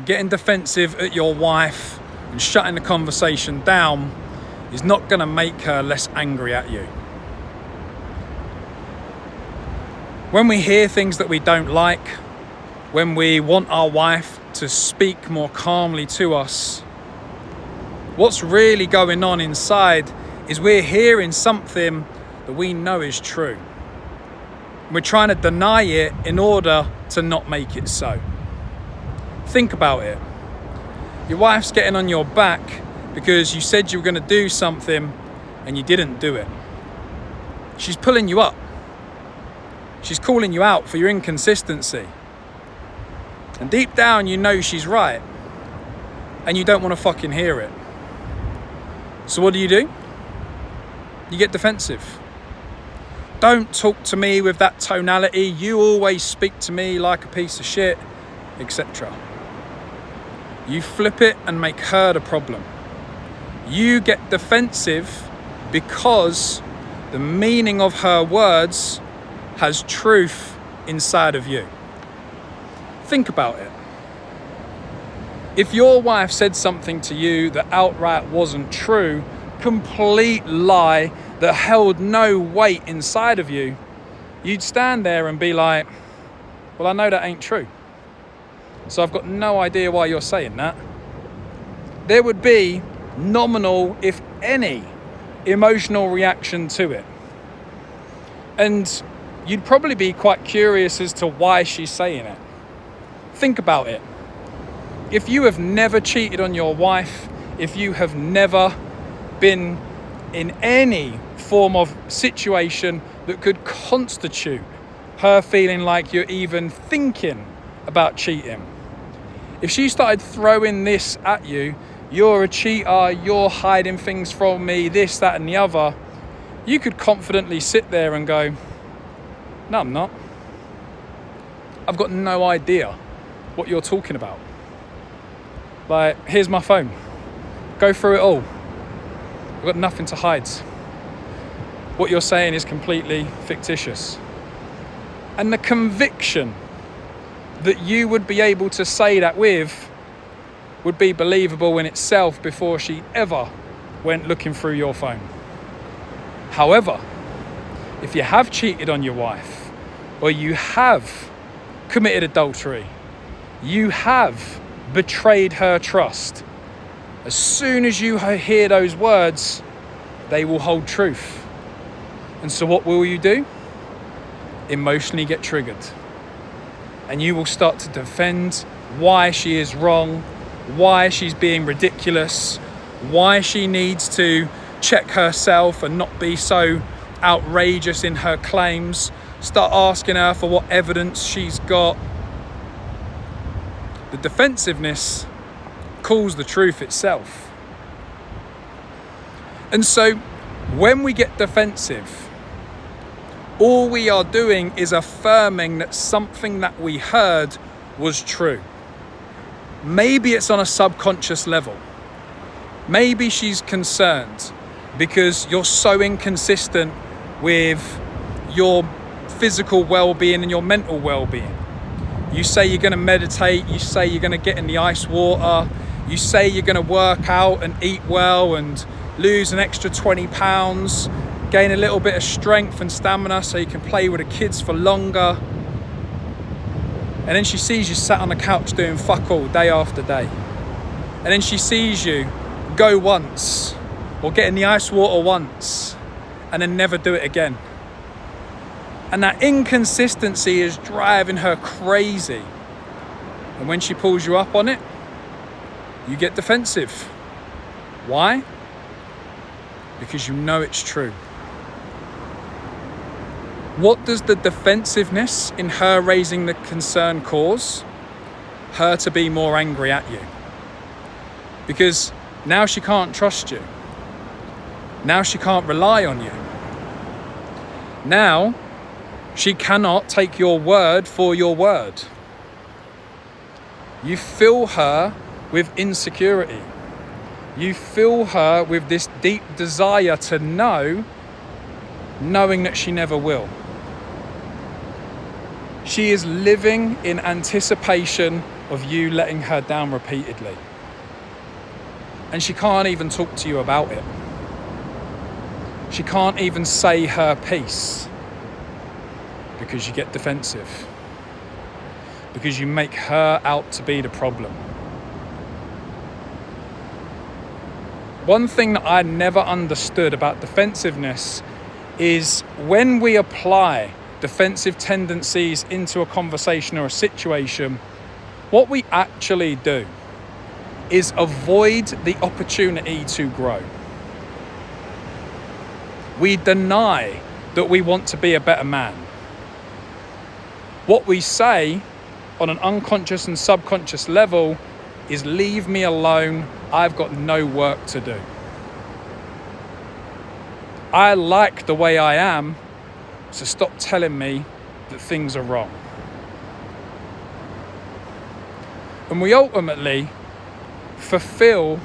getting defensive at your wife and shutting the conversation down is not going to make her less angry at you. When we hear things that we don't like, when we want our wife to speak more calmly to us, what's really going on inside is we're hearing something that we know is true. We're trying to deny it in order to not make it so. Think about it. Your wife's getting on your back because you said you were going to do something and you didn't do it. She's pulling you up. She's calling you out for your inconsistency. And deep down you know she's right. And you don't want to fucking hear it. So what do? You get defensive. Don't talk to me with that tonality. You always speak to me like a piece of shit, etc. You flip it and make her the problem. You get defensive because the meaning of her words has truth inside of you. Think about it. If your wife said something to you that outright wasn't true, complete lie that held no weight inside of you, you'd stand there and be like, well, I know that ain't true. So I've got no idea why you're saying that. There would be nominal, if any, emotional reaction to it. And you'd probably be quite curious as to why she's saying it. Think about it. If you have never cheated on your wife, if you have never been in any form of situation that could constitute her feeling like you're even thinking about cheating, if she started throwing this at you, you're a cheater, you're hiding things from me, this, that, and the other, you could confidently sit there and go, no, I'm not. I've got no idea what you're talking about. Like, here's my phone. Go through it all. I've got nothing to hide. What you're saying is completely fictitious. And the conviction that you would be able to say that with would be believable in itself before she ever went looking through your phone. However, if you have cheated on your wife, or you have committed adultery, you have betrayed her trust, as soon as you hear those words, they will hold truth. And so what will you do? Emotionally get triggered. And you will start to defend why she is wrong, why she's being ridiculous, why she needs to check herself and not be so outrageous in her claims. Start asking her for what evidence she's got. The defensiveness calls the truth itself. And so when we get defensive, all we are doing is affirming that something that we heard was true. Maybe it's on a subconscious level. Maybe she's concerned because you're so inconsistent with your physical well-being and your mental well-being. You say you're going to meditate, you say you're going to get in the ice water, you say you're going to work out and eat well and lose an extra 20 pounds, gain a little bit of strength and stamina so you can play with the kids for longer. And then she sees you sat on the couch doing fuck all day after day. And then she sees you go once or get in the ice water once and then never do it again. And that inconsistency is driving her crazy. And when she pulls you up on it, you get defensive. Why? Because you know it's true. What does the defensiveness in her raising the concern cause? Her to be more angry at you. Because now she can't trust you. Now she can't rely on you. Now she cannot take your word for your word. You fill her with insecurity. You fill her with this deep desire to know, knowing that she never will. She is living in anticipation of you letting her down repeatedly. And she can't even talk to you about it. She can't even say her piece because you get defensive. Because you make her out to be the problem. One thing that I never understood about defensiveness is when we apply defensive tendencies into a conversation or a situation, what we actually do is avoid the opportunity to grow. We deny that we want to be a better man. What we say on an unconscious and subconscious level is, leave me alone, I've got no work to do. I like the way I am, so stop telling me that things are wrong. And we ultimately fulfill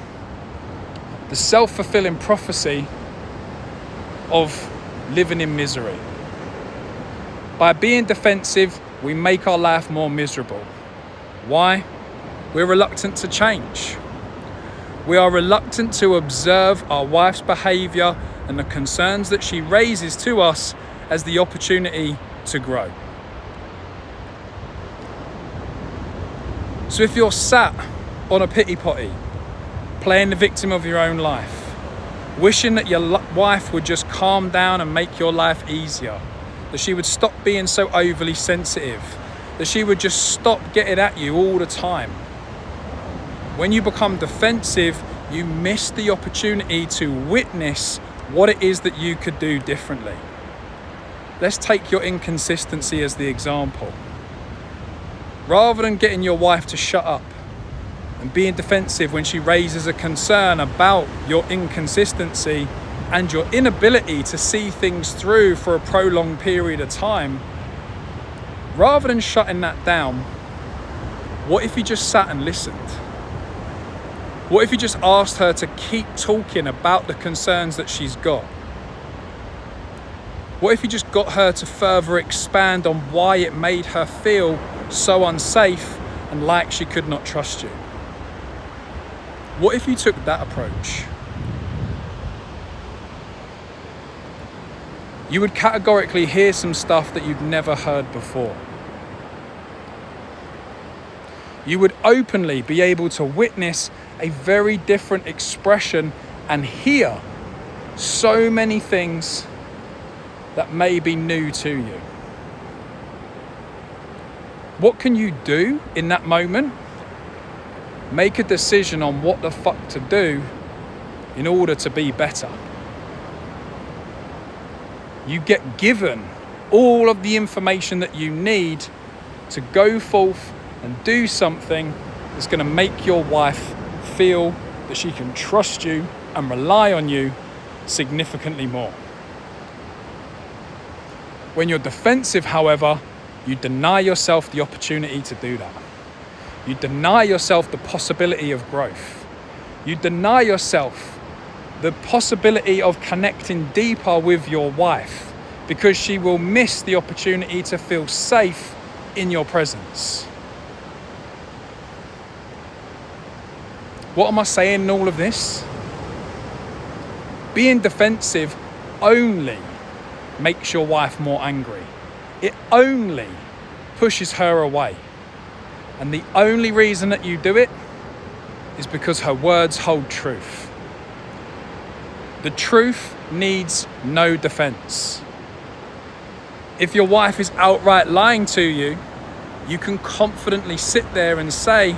the self-fulfilling prophecy of living in misery. By being defensive, we make our life more miserable. Why? We're reluctant to change. We are reluctant to observe our wife's behaviour and the concerns that she raises to us as the opportunity to grow. So if you're sat on a pity potty, playing the victim of your own life, wishing that your wife would just calm down and make your life easier, that she would stop being so overly sensitive, that she would just stop getting at you all the time. When you become defensive, you miss the opportunity to witness what it is that you could do differently. Let's take your inconsistency as the example. Rather than getting your wife to shut up and being defensive when she raises a concern about your inconsistency and your inability to see things through for a prolonged period of time, rather than shutting that down, what if you just sat and listened? What if you just asked her to keep talking about the concerns that she's got? What if you just got her to further expand on why it made her feel so unsafe and like she could not trust you? What if you took that approach? You would categorically hear some stuff that you'd never heard before. You would openly be able to witness a very different expression and hear so many things that may be new to you. What can you do in that moment? Make a decision on what the fuck to do in order to be better. You get given all of the information that you need to go forth and do something that's going to make your wife feel that she can trust you and rely on you significantly more. When you're defensive, however, you deny yourself the opportunity to do that. You deny yourself the possibility of growth. You deny yourself the possibility of connecting deeper with your wife because she will miss the opportunity to feel safe in your presence. What am I saying in all of this? Being defensive only makes your wife more angry. It only pushes her away. And the only reason that you do it is because her words hold truth. The truth needs no defense. If your wife is outright lying to you, you can confidently sit there and say,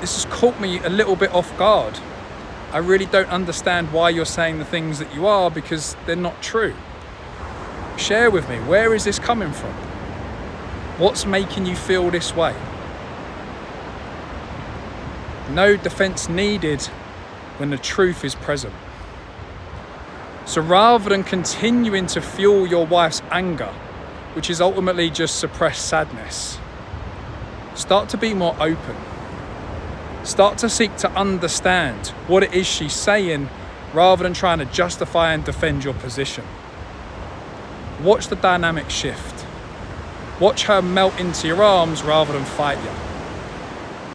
this has caught me a little bit off guard. I really don't understand why you're saying the things that you are because they're not true. Share with me, where is this coming from? What's making you feel this way? No defense needed when the truth is present. So rather than continuing to fuel your wife's anger, which is ultimately just suppressed sadness, start to be more open. Start to seek to understand what it is she's saying rather than trying to justify and defend your position. Watch the dynamic shift. Watch her melt into your arms rather than fight you.